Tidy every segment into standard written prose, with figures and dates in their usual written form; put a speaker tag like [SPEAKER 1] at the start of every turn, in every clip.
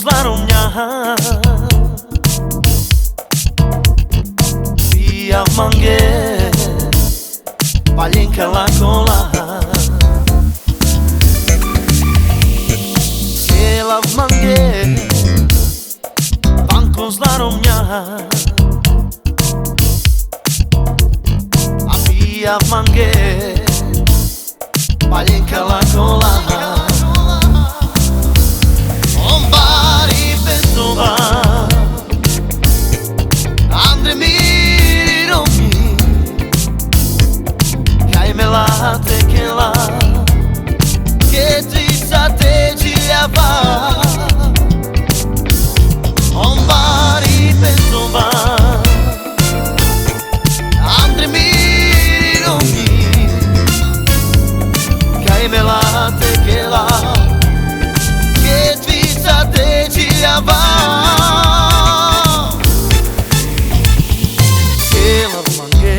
[SPEAKER 1] zlarom mňa. Pija v mange, paljenka lakola. Sjela v mange, banko zlarom mňa. A pija v mange, paljenka lakola. On bari pensova, Andre miromi, kaj me la tequila, che ti sa te giljava. On bari pensova, Andre miromi, kaj me la tequila, che ti sa te giljava. Sjela v mange,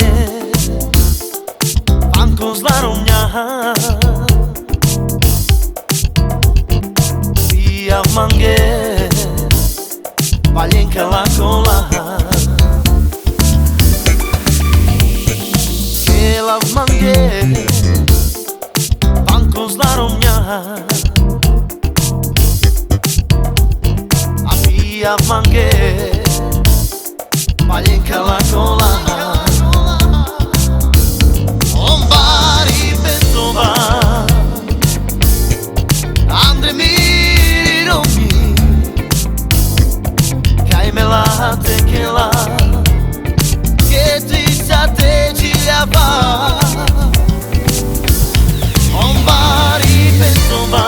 [SPEAKER 1] banko zlarom mňa. Pija v mange, paljenka lakola. Sjela v mange, banko zlarom mňa. A pija v mange, paljenka lakola. On bari pensova, Andre miromi, kaj me la tequila, che ti sa te giljava. On bari pensova,